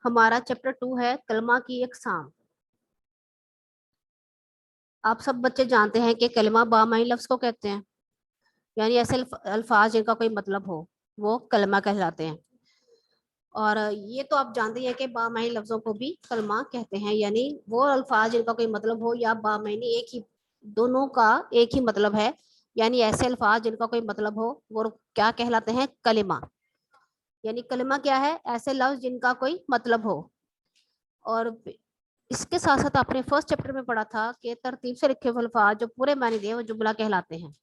हमारा चैप्टर 2 है कलमा की इकसाम। आप सब बच्चे जानते हैं कि कलमा बामानी लफ्ज को कहते हैं, यानी ऐसे अल्फाज जिनका कोई मतलब हो वो कलमा कहलाते हैं। और ये तो आप जानते हैं कि बामानी लफ्जों को भी कलमा कहते हैं, यानी वो अल्फाज जिनका कोई मतलब हो या बामानी, एक ही, दोनों का एक ही मतलब है, यानी ऐसे अल्फाज जिनका कोई मतलब हो वो क्या कहलाते हैं? कलिमा। यानी कलिमा क्या है? ऐसे लफ्ज जिनका कोई मतलब हो। और इसके साथ साथ आपने फर्स्ट चैप्टर में पढ़ा था कि तरतीब से लिखे हुए अल्फाज जो पूरे मायने दिए वो जुमला कहलाते हैं।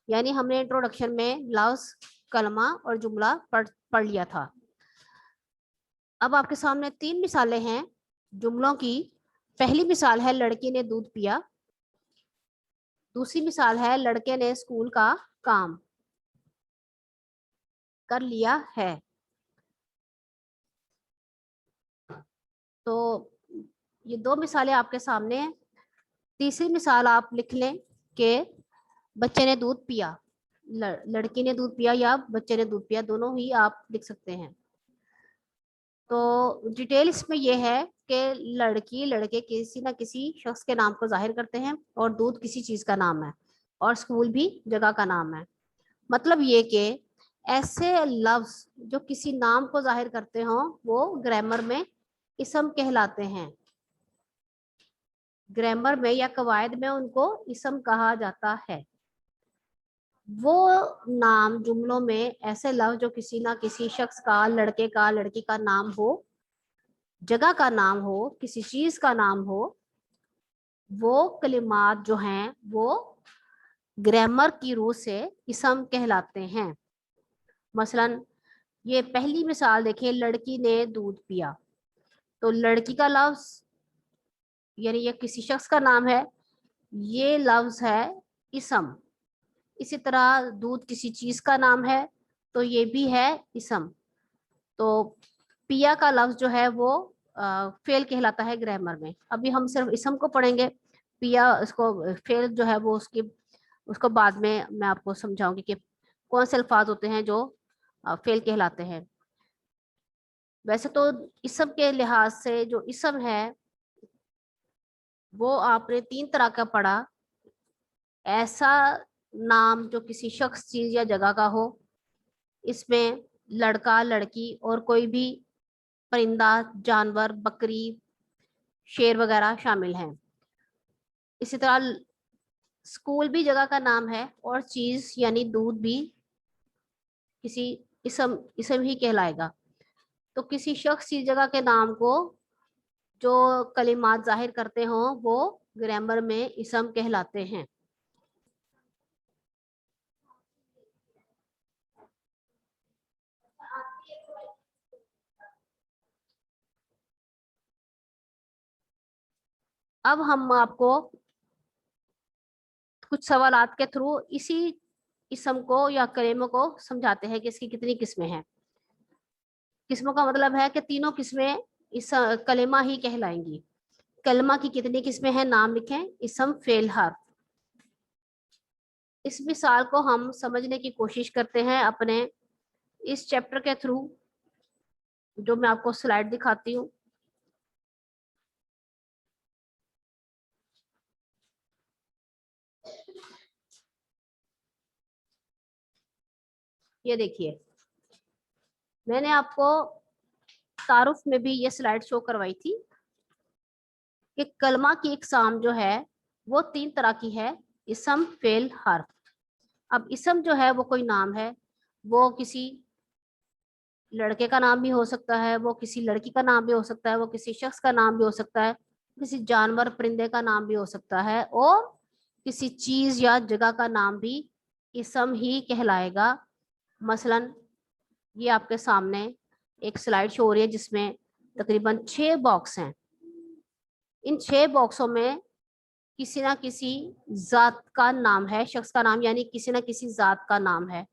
यानी हमने इंट्रोडक्शन में लफ्ज, कलमा और जुमला पढ़ लिया था। अब आपके सामने 3 मिसालें हैं जुमलों की। पहली मिसाल है लड़की ने दूध पिया। दूसरी मिसाल है लड़के ने स्कूल का काम कर लिया है। तो ये 2 मिसालें आपके सामने हैं। तीसरी मिसाल आप लिख लें कि बच्चे ने दूध पिया। लड़की ने दूध पिया या बच्चे ने दूध पिया, दोनों ही आप लिख सकते हैं। तो डिटेल इसमें यह है कि लड़की लड़के किसी ना किसी शख्स के नाम को जाहिर करते हैं और दूध किसी चीज का नाम है और स्कूल भी जगह का नाम है। मतलब ये कि ऐसे लफ्ज जो किसी नाम को जाहिर करते हों वो ग्रामर में इसम कहलाते हैं। ग्रामर में या कवायद में उनको इसम कहा जाता है। वो नाम जुमलों में ऐसे लफ्ज जो किसी ना किसी शख्स का, लड़के का, लड़की का नाम हो, जगह का नाम हो, किसी चीज का नाम हो, वो कलिमात जो हैं वो ग्रामर की रूह से इसम कहलाते हैं। मसलन ये पहली मिसाल देखिए, लड़की ने दूध पिया। तो लड़की का लफ्ज यानी ये किसी शख्स का नाम है, ये लफ्ज है इसम। इसी तरह दूध किसी चीज का नाम है तो ये भी है इसम। तो पिया का लफ्ज जो है वो फेल कहलाता है ग्रामर में। अभी हम सिर्फ इसम को पढ़ेंगे, पिया इसको फेल जो है वो उसको बाद में मैं आपको समझाऊंगी कि कौन से अल्फाज होते हैं जो फेल कहलाते हैं। वैसे तो इसम के लिहाज से जो इसम है वो आपने 3 तरह का पढ़ा। ऐसा नाम जो किसी शख्स, चीज या जगह का हो, इसमें लड़का, लड़की और कोई भी परिंदा, जानवर, बकरी, शेर वगैरह शामिल हैं। इसी तरह स्कूल भी जगह का नाम है और चीज यानी दूध भी किसी इसम इसम ही कहलाएगा। तो किसी शख्स, चीज, जगह के नाम को जो कलिमात जाहिर करते हों वो ग्रामर में इसम कहलाते हैं। अब हम आपको कुछ सवालात के थ्रू इसी इसम को या कलिमों को समझाते हैं कि इसकी कितनी किस्में हैं। किस्मों का मतलब है कि तीनों किस्में इस कलिमा ही कहलाएंगी। कलमा की कितनी किस्में हैं, नाम लिखें, इसम, फेल, हर्फ। इस मिसाल को हम समझने की कोशिश करते हैं अपने इस चैप्टर के थ्रू, जो मैं आपको स्लाइड दिखाती हूँ। ये देखिए, मैंने आपको तारुफ में भी ये स्लाइड शो करवाई थी कि कलमा की इकसाम जो है वो 3 तरह की है, इसम, फेल, हर्फ। अब इसम जो है वो कोई नाम है, वो किसी लड़के का नाम भी हो सकता है, वो किसी लड़की का नाम भी हो सकता है, वो किसी शख्स का नाम भी हो सकता है, किसी जानवर, परिंदे का नाम भी हो सकता है, और किसी चीज या जगह का नाम भी इसम ही कहलाएगा। मसलन ये आपके सामने एक स्लाइड शो हो रही है जिसमें तकरीबन 6 बॉक्स हैं। इन 6 बॉक्सों में किसी ना किसी जात का नाम है, शख्स का नाम, यानी किसी ना किसी जात का नाम है।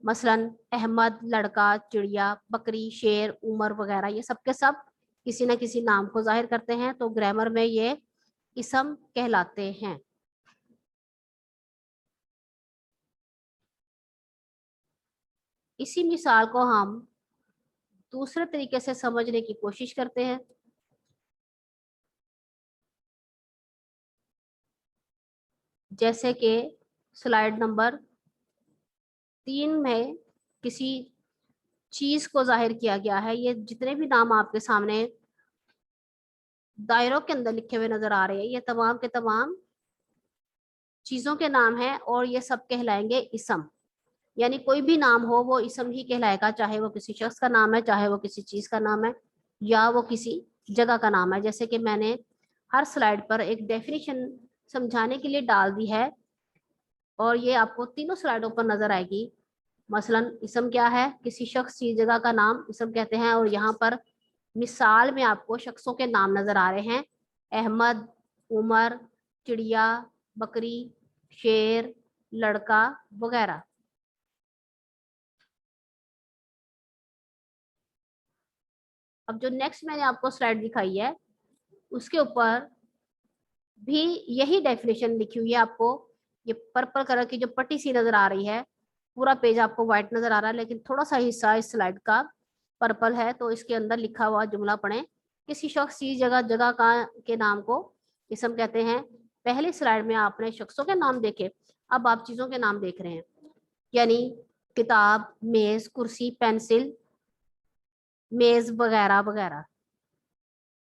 मसलन अहमद, लड़का, चिड़िया, बकरी, शेर, उमर वगैरह, ये सब के सब किसी न किसी नाम को जाहिर करते हैं, तो ग्रामर में ये इसम कहलाते हैं। इसी मिसाल को हम दूसरे तरीके से समझने की कोशिश करते हैं। जैसे कि स्लाइड नंबर 3 में किसी चीज को जाहिर किया गया है। ये जितने भी नाम आपके सामने दायरों के अंदर लिखे हुए नजर आ रहे हैं, ये तमाम के तमाम चीजों के नाम हैं और ये सब कहलाएंगे इसम। यानी कोई भी नाम हो वो इसम ही कहलाएगा, चाहे वो किसी शख्स का नाम है, चाहे वो किसी चीज का नाम है, या वो किसी जगह का नाम है। जैसे कि मैंने हर स्लाइड पर एक डेफिनेशन समझाने के लिए डाल दी है और ये आपको तीनों स्लाइडों पर नजर आएगी। मसलन इसम क्या है? किसी शख्स चीज जगह का नाम इसम कहते हैं। और यहाँ पर मिसाल में आपको शख्सों के नाम नजर आ रहे हैं: अहमद, उमर, चिड़िया, बकरी, शेर, लड़का वगैरह। अब जो नेक्स्ट मैंने आपको स्लाइड दिखाई है उसके ऊपर भी यही डेफिनेशन लिखी हुई है। आपको ये पर्पल कलर की जो पट्टी सी नजर आ रही है, पूरा पेज आपको व्हाइट नजर आ रहा है लेकिन थोड़ा सा हिस्सा इस स्लाइड का पर्पल है, तो इसके अंदर लिखा हुआ जुमला पढ़ें: किसी शख्स चीज जगह जगह का के नाम को इसम कहते हैं। पहली स्लाइड में आपने शख्सों के नाम देखे, अब आप चीजों के नाम देख रहे हैं, यानी किताब, मेज, कुर्सी, पेंसिल, मेज वगैरह वगैरह।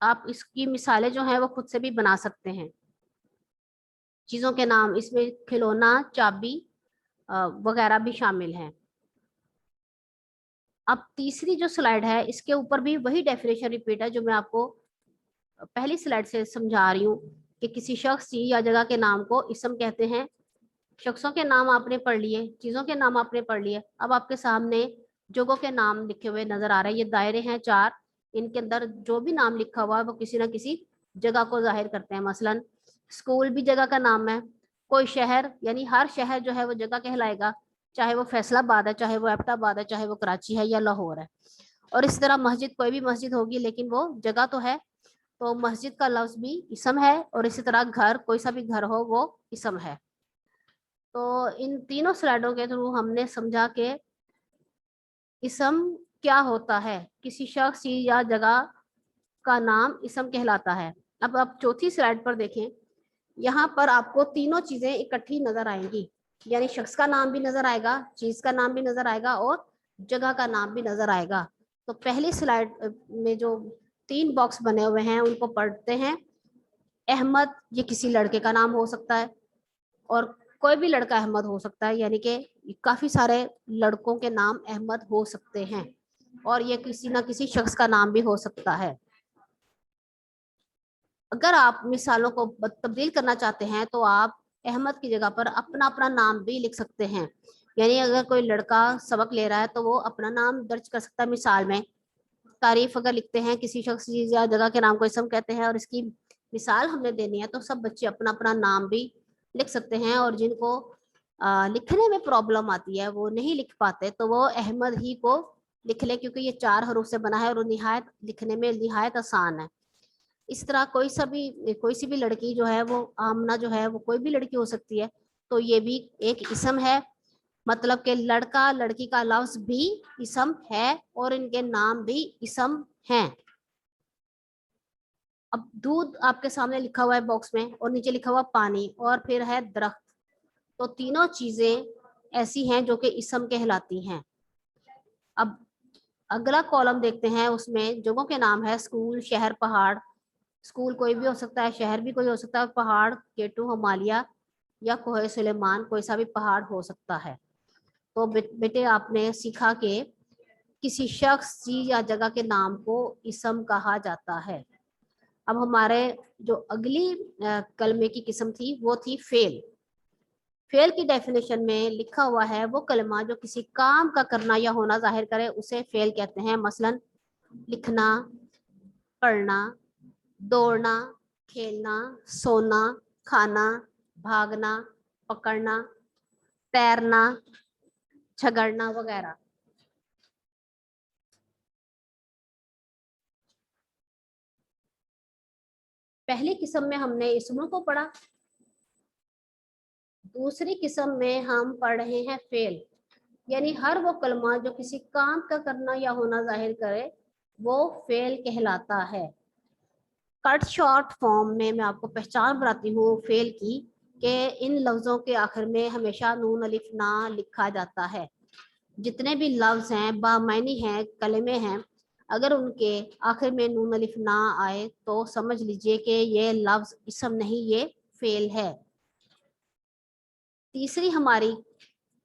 आप इसकी मिसालें जो हैं वो खुद से भी बना सकते हैं। चीजों के नाम इसमें खिलौना, चाबी वगैरह भी शामिल हैं। अब तीसरी जो स्लाइड है इसके ऊपर भी वही डेफिनेशन रिपीट है जो मैं आपको पहली स्लाइड से समझा रही हूँ कि किसी शख्स, चीज या जगह के नाम को इसम कहते हैं। शख्सों के नाम आपने पढ़ लिए, चीजों के नाम आपने पढ़ लिए। अब आपके सामने जगहों के नाम लिखे हुए नजर आ रहे हैं। ये दायरे हैं 4, इनके अंदर जो भी नाम लिखा हुआ है वो किसी ना किसी जगह को जाहिर करते हैं। मसलन स्कूल भी जगह का नाम है। कोई शहर, यानी हर शहर जो है वो जगह कहलाएगा, चाहे वो फैसलाबाद है, चाहे वो एबटाबाद है, चाहे वो कराची है या लाहौर है। और इस तरह मस्जिद, कोई भी मस्जिद होगी लेकिन वो जगह तो है, तो मस्जिद का लफ्ज भी इसम है। और इसी तरह घर, कोई सा भी घर हो वो इसम है। तो इन तीनों स्लाइडों के थ्रू हमने समझा कि इसम क्या होता है। किसी शख्स, चीज या जगह का नाम इसम कहलाता है। अब आप चौथी स्लाइड पर देखें, यहाँ पर आपको तीनों चीजें इकट्ठी नजर आएंगी, यानी शख्स का नाम भी नजर आएगा, चीज का नाम भी नजर आएगा और जगह का नाम भी नजर आएगा। तो पहली स्लाइड में जो 3 बॉक्स बने हुए हैं उनको पढ़ते हैं। अहमद, ये किसी लड़के का नाम हो सकता है और कोई भी लड़का अहमद हो सकता है, यानी कि काफी सारे लड़कों के नाम अहमद हो सकते हैं और ये किसी ना किसी शख्स का नाम भी हो सकता है। अगर आप मिसालों को तब्दील करना चाहते हैं तो आप अहमद की जगह पर अपना अपना नाम भी लिख सकते हैं। यानी अगर कोई लड़का सबक ले रहा है तो वो अपना नाम दर्ज कर सकता है। मिसाल में तारीफ अगर लिखते हैं, किसी शख्स, चीज या जगह के नाम को इसम कहते हैं और इसकी मिसाल हमने देनी है, तो सब बच्चे अपना अपना नाम भी लिख सकते हैं। और जिनको लिखने में प्रॉब्लम आती है, वो नहीं लिख पाते, तो वो अहमद ही को लिख ले, क्योंकि ये 4 हरूफ से बना है और निहायत लिखने में निहायत आसान है। इस तरह कोई सी भी लड़की जो है, वो आमना जो है वो कोई भी लड़की हो सकती है, तो ये भी एक इसम है। मतलब कि लड़का लड़की का लफ्ज भी इसम है और इनके नाम भी इसम हैं। अब दूध आपके सामने लिखा हुआ है बॉक्स में और नीचे लिखा हुआ पानी और फिर है दरख्त, तो तीनों चीजें ऐसी हैं जो कि इसम कहलाती हैं। अब अगला कॉलम देखते हैं, उसमें जगहों के नाम है: स्कूल, शहर, पहाड़। स्कूल कोई भी हो सकता है, शहर भी कोई हो सकता है, पहाड़ केटू, हिमालय या कोहे सुलेमान, कोई सा भी पहाड़ हो सकता है। तो बेटे आपने सीखा कि किसी शख्स, चीज या जगह के नाम को इसम कहा जाता है। अब हमारे जो अगली कलमे की किस्म थी वो थी फेल। फेल की डेफिनेशन में लिखा हुआ है: वो कलमा जो किसी काम का करना या होना जाहिर करे उसे फेल कहते हैं। मसलन लिखना, पढ़ना, दौड़ना, खेलना, सोना, खाना, भागना, पकड़ना, तैरना, झगड़ना वगैरह। पहली किस्म में हमने इसमों को पढ़ा, दूसरी किस्म में हम पढ़ रहे हैं फेल। यानी हर वो कलमा जो किसी काम का करना या होना जाहिर करे वो फेल कहलाता है। कट शॉर्ट फॉर्म में मैं आपको पहचान बताती हूँ फेल की, कि इन लफ्जों के आखिर में हमेशा नून अलिफ ना लिखा जाता है। जितने भी लफ्ज हैं बामानी हैं कलमे हैं, अगर उनके आखिर में नून अलिफ ना आए तो समझ लीजिए कि ये लफ्ज इसम नहीं, ये फेल है। तीसरी हमारी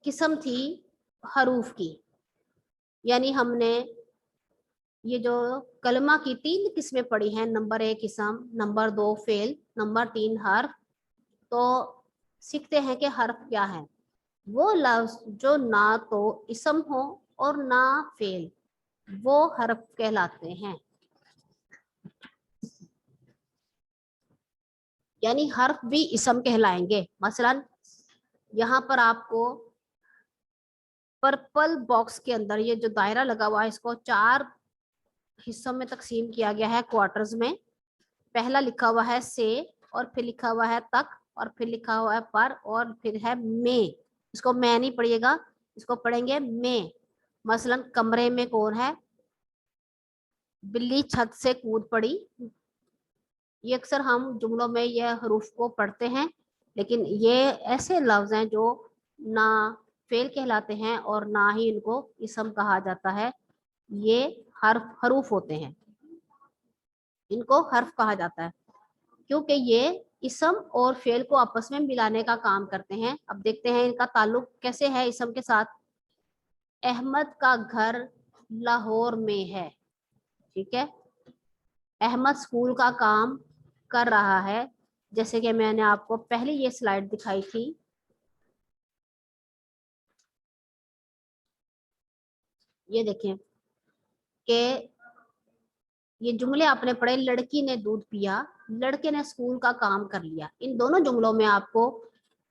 किस्म थी हरूफ की, यानी हमने ये जो कलमा की 3 किस्में पढ़ी हैं, नंबर 1 किस्म, नंबर 2 फेल, नंबर 3 हर्फ। तो सीखते हैं कि हर्फ क्या है। वो लफ्ज जो ना तो इसम हो और ना फेल, वो हर्फ कहलाते हैं। यानी हर्फ भी इसम कहलाएंगे। मसलन यहाँ पर आपको पर्पल बॉक्स के अंदर ये जो दायरा लगा हुआ है, इसको 4 हिस्सों में तकसीम किया गया है, क्वार्टर्स में। पहला लिखा हुआ है से, और फिर लिखा हुआ है तक, और फिर लिखा हुआ है पर, और फिर है में। इसको मैं नहीं पढ़िएगा, इसको पढ़ेंगे में। मसलन कमरे में कौन है, बिल्ली छत से कूद पड़ी। ये अक्सर हम जुमलों में यह हरूफ को पढ़ते हैं, लेकिन ये ऐसे लफ्ज हैं जो ना फेल कहलाते हैं और ना ही इनको इसम कहा जाता है। ये हरूफ होते हैं, इनको हर्फ कहा जाता है, क्योंकि ये इसम और फेल को आपस में मिलाने का काम करते हैं। अब देखते हैं इनका ताल्लुक कैसे है इसम के साथ। अहमद का घर लाहौर में है, ठीक है। अहमद स्कूल का काम कर रहा है, जैसे कि मैंने आपको पहले ये स्लाइड दिखाई थी। ये देखें कि ये जुमले आपने पढ़े, लड़की ने दूध पिया, लड़के ने स्कूल का काम कर लिया। इन दोनों जुमलों में आपको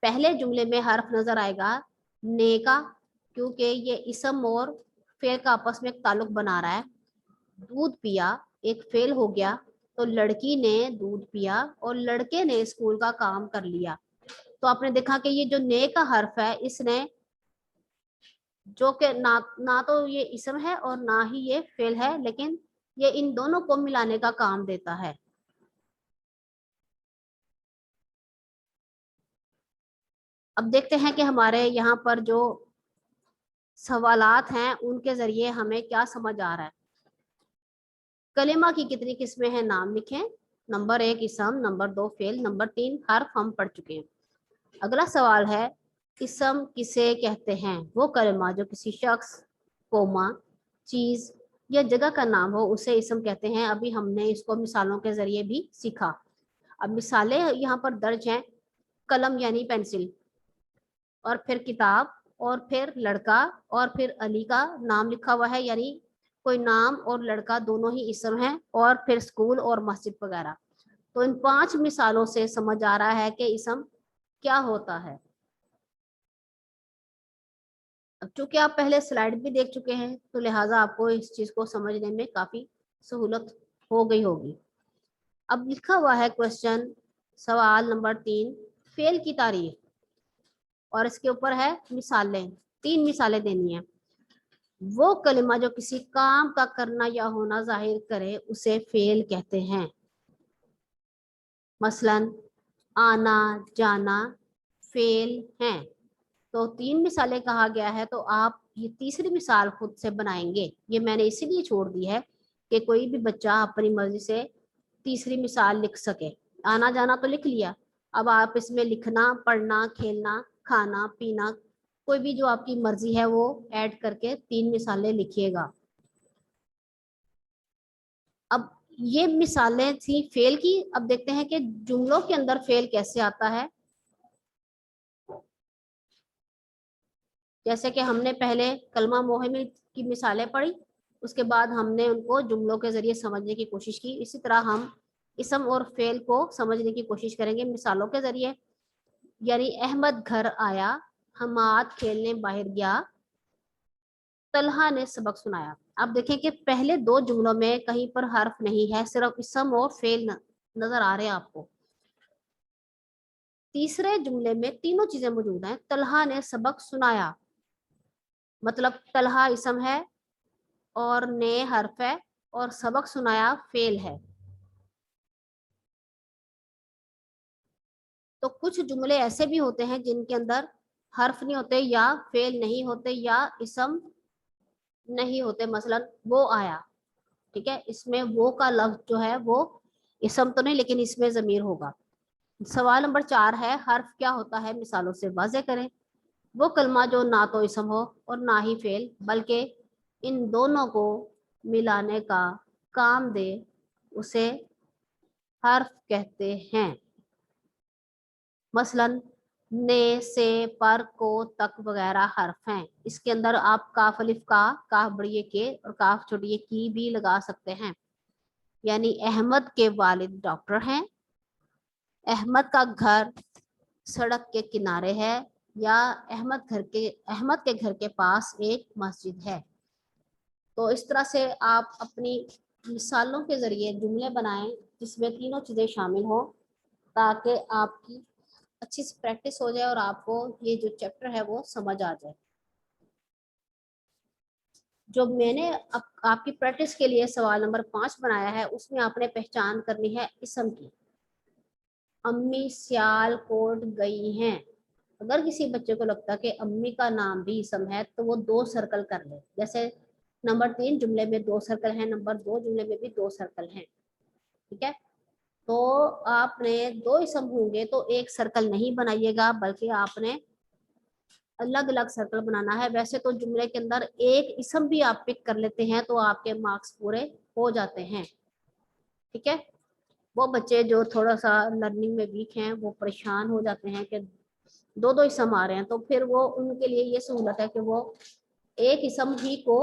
पहले जुमले में हर्फ नजर आएगा ने का, क्योंकि ये इसम और फेल का आपस में एक ताल्लुक बना रहा है। दूध पिया एक फेल हो गया, तो लड़की ने दूध पिया और लड़के ने स्कूल का काम कर लिया। तो आपने देखा कि ये जो ने का हर्फ है, इसने जो कि ना तो ये इसम है और ना ही ये फेल है, लेकिन ये इन दोनों को मिलाने का काम देता है। अब देखते हैं कि हमारे यहाँ पर जो सवालात हैं उनके जरिए हमें क्या समझ आ रहा है। कलिमा की कितनी किस्में हैं, नाम लिखें। नंबर 1 इसम, नंबर 2 फेल, नंबर 3 हर्फ हम पढ़ चुके हैं। अगला सवाल है, इसम किसे कहते हैं? वो कलिमा जो किसी शख्स, कोमा, चीज या जगह का नाम हो उसे इसम कहते हैं। अभी हमने इसको मिसालों के जरिए भी सीखा। अब मिसालें यहाँ पर दर्ज हैं। कलम यानी पेंसिल, और फिर किताब, और फिर लड़का, और फिर अली का नाम लिखा हुआ है, यानी कोई नाम और लड़का दोनों ही इसम है, और फिर स्कूल और मस्जिद वगैरह। तो इन 5 मिसालों से समझ आ रहा है कि इसम क्या होता है। अब चूंकि आप पहले स्लाइड भी देख चुके हैं, तो लिहाजा आपको इस चीज को समझने में काफी सहूलत हो गई होगी। अब लिखा हुआ है क्वेश्चन, सवाल नंबर 3, फेल की तारीफ, और इसके ऊपर है मिसालें। 3 मिसालें देनी है। वो कलिमा जो किसी काम का करना या होना जाहिर करे उसे फेल कहते हैं। मसलन आना जाना फेल हैं। तो 3 मिसालें कहा गया है, तो आप ये तीसरी मिसाल खुद से बनाएंगे। ये मैंने इसीलिए छोड़ दी है कि कोई भी बच्चा अपनी मर्जी से तीसरी मिसाल लिख सके। आना जाना तो लिख लिया, अब आप इसमें लिखना, पढ़ना, खेलना, खाना पीना, कोई भी जो आपकी मर्जी है वो ऐड करके 3 मिसालें लिखिएगा। अब ये मिसालें थी फेल की। अब देखते हैं कि जुमलों के अंदर फेल कैसे आता है। जैसे कि हमने पहले कलमा मोहम्मद की मिसालें पढ़ी, उसके बाद हमने उनको जुमलों के जरिए समझने की कोशिश की। इसी तरह हम इसम और फेल को समझने की कोशिश करेंगे मिसालों के जरिए। यानी अहमद घर आया, हमाद खेलने बाहर गया, तलहा ने सबक सुनाया। आप देखें कि पहले 2 जुमलों में कहीं पर हर्फ नहीं है, सिर्फ इसम और फेल नजर आ रहे हैं आपको। तीसरे जुमले में तीनों चीजें मौजूद हैं। तलहा ने सबक सुनाया, मतलब तलहा इसम है और ने हर्फ है और सबक सुनाया फेल है। तो कुछ जुमले ऐसे भी होते हैं जिनके अंदर हर्फ नहीं होते या फेल नहीं होते या इसम नहीं होते। मसलन वो आया, ठीक है, इसमें वो का लफ्ज जो है वो इसम तो नहीं लेकिन इसमें जमीर होगा। सवाल नंबर 4 है, हर्फ क्या होता है, मिसालों से वाज़े करें। वो कलमा जो ना तो इसम हो और ना ही फेल बल्कि इन दोनों को मिलाने का काम दे, उसे हर्फ कहते हैं। मसलन ने से पर को तक वगैरह हर्फ हैं। इसके अंदर आप काफ अलिफ का, काफ बड़ी के और काफ छोटी की भी लगा सकते हैं। यानी अहमद के वालिद डॉक्टर हैं, अहमद का घर सड़क के किनारे है, या अहमद के घर के पास एक मस्जिद है। तो इस तरह से आप अपनी मिसालों के जरिए जुमले बनाएं जिसमें तीनों चीजें शामिल हो, ताकि आपकी अच्छी से प्रैक्टिस हो जाए और आपको ये जो चैप्टर है वो समझ आ जाए। जो मैंने आपकी प्रैक्टिस के लिए सवाल नंबर 5 बनाया है उसमें आपने पहचान करनी है इसम की। अम्मी सियालकोट गई हैं। अगर किसी बच्चे को लगता है कि अम्मी का नाम भी इसम है तो वो 2 सर्कल कर ले। जैसे नंबर 3 जुमले में 2 सर्कल हैं, नंबर 2 जुमले में भी 2 सर्कल हैं, ठीक है। तो आपने 2 इसम होंगे तो एक सर्कल नहीं बनाइएगा बल्कि आपने अलग अलग सर्कल बनाना है। वैसे तो जुमले के अंदर एक इसम भी आप पिक कर लेते हैं तो आपके मार्क्स पूरे हो जाते हैं, ठीक है। वो बच्चे जो थोड़ा सा लर्निंग में वीक हैं वो परेशान हो जाते हैं कि 2 इसम आ रहे हैं, तो फिर वो उनके लिए ये सहूलत है कि वो एक इसम ही को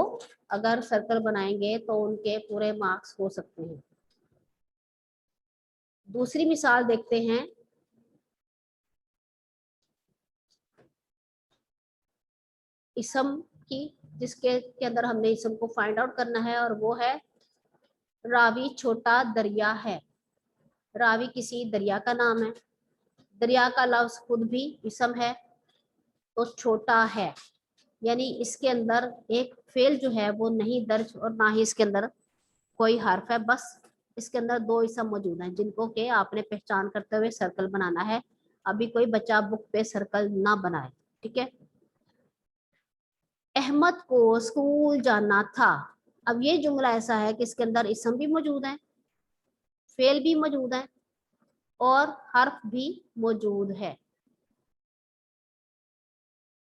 अगर सर्कल बनाएंगे तो उनके पूरे मार्क्स हो सकते हैं। दूसरी मिसाल देखते हैं। इसम की, जिसके के अंदर हमने इसम को फाइंड आउट करना है और वो है रावी छोटा दरिया है। रावी किसी दरिया का नाम है, दरिया का लफ्ज खुद भी इसम है तो छोटा है, यानी इसके अंदर एक फेल जो है वो नहीं दर्ज और ना ही इसके अंदर कोई हर्फ है। बस इसके अंदर 2 इसम मौजूद हैं जिनको के आपने पहचान करते हुए सर्कल बनाना है। अभी कोई बच्चा बुक पे सर्कल ना बनाए, ठीक है। अहमद को स्कूल जाना था। अब ये जुमला ऐसा है कि इसके अंदर इसम भी मौजूद है, फेल भी मौजूद है और हर्फ भी मौजूद है।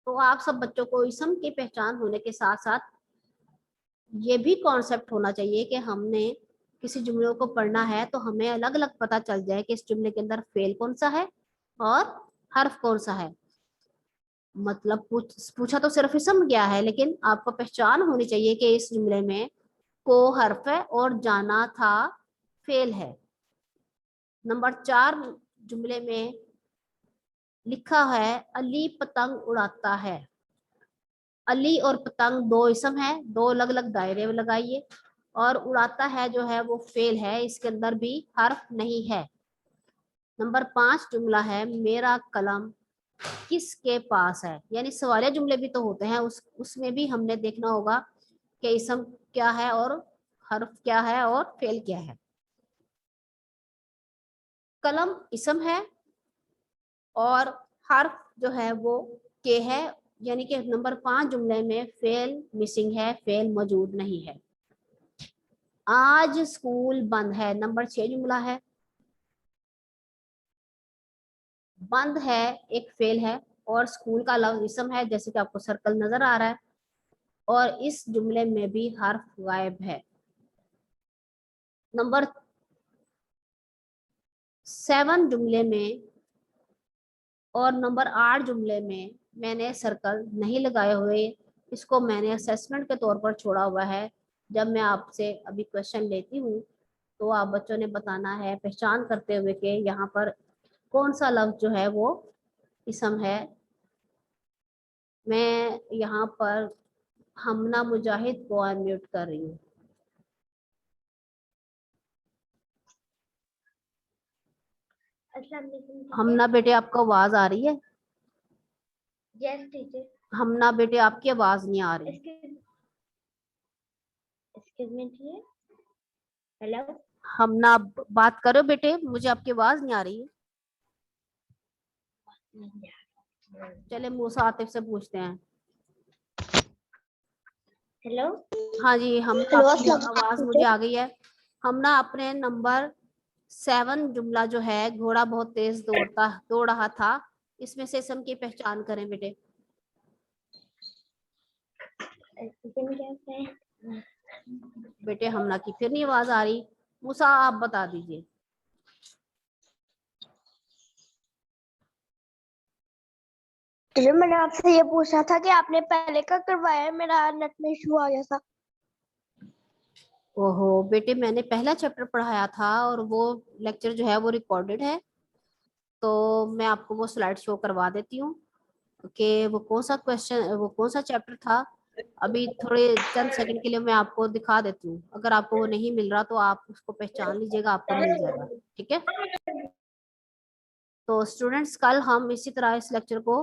तो आप सब बच्चों को इसम की पहचान होने के साथ साथ ये भी कॉन्सेप्ट होना चाहिए कि हमने किसी जुमले को पढ़ना है तो हमें अलग अलग पता चल जाए कि इस जुमले के अंदर फेल कौन सा है और हर्फ कौन सा है। मतलब पूछा तो सिर्फ इसम गया है लेकिन आपको पहचान होनी चाहिए कि इस जुमले में को हर्फ है और जाना था फेल है। नंबर 4 जुमले में लिखा है अली पतंग उड़ाता है। अली और पतंग 2 इसम है, 2 अलग अलग दायरे में लगाइए, और उड़ाता है जो है वो फेल है, इसके अंदर भी हर्फ नहीं है। नंबर 5 जुमला है मेरा कलम किसके पास है, यानी सवालिया जुमले भी तो होते हैं, उसमें भी हमने देखना होगा कि इसम क्या है और हर्फ क्या है और फेल क्या है। कलम इसम है और हर्फ जो है वो के है, यानी कि नंबर 5 जुमले में फेल मिसिंग है, फेल मौजूद नहीं है। आज स्कूल बंद है, नंबर 6 जुमला है। बंद है एक फेल है और स्कूल का लफ्ज इसम है जैसे कि आपको सर्कल नजर आ रहा है, और इस जुमले में भी हर्फ गायब है। नंबर 7 जुमले में और नंबर 8 जुमले में मैंने सर्कल नहीं लगाए हुए, इसको मैंने असेसमेंट के तौर पर छोड़ा हुआ है। जब मैं आपसे अभी क्वेश्चन लेती हूँ तो आप बच्चों ने बताना है पहचान करते हुए कि यहाँ पर कौन सा लफ्ज जो है वो इसम है। मैं यहाँ पर हमना मुजाहिद को अनम्यूट कर रही हूँ। हमना बेटे आपको आवाज आ रही है? Yes teacher. हमना बेटे आपकी आवाज नहीं आ रही। हेलो, हमना बात करो बेटे, मुझे आपकी आवाज नहीं आ रही है। चले मूसा आतिफ से पूछते हैं। हेलो, हाँ जी, हम आपकी आवाज मुझे आ गई है। हम ना अपने नंबर 7 जुमला जो है, घोड़ा बहुत तेज दौड़ रहा था, इसमें से इसम की पहचान करें बेटे। बेटे हमना की फिर नहीं आवाज आ रही, मूसा आप बता दीजिए। टीचर मैंने आपसे ये पूछा था कि आपने पहले का करवाया है, मेरा नेट में इशू आ गया था। ओहो बेटे, मैंने पहला चैप्टर पढ़ाया था और वो लेक्चर जो है वो रिकॉर्डेड है, तो मैं आपको वो स्लाइड शो करवा देती हूँ कि वो कौन सा क्वेश्चन, वो कौन सा चैप्टर था। अभी थोड़े चंद सेकंड के लिए मैं आपको दिखा देती हूँ, अगर आपको वो नहीं मिल रहा तो आप उसको पहचान लीजिएगा, आपको मिल जाएगा, ठीक है। तो स्टूडेंट्स, कल हम इसी तरह इस लेक्चर को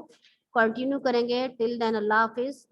कंटिन्यू करेंगे। टिल देन अल्लाह हाफिज।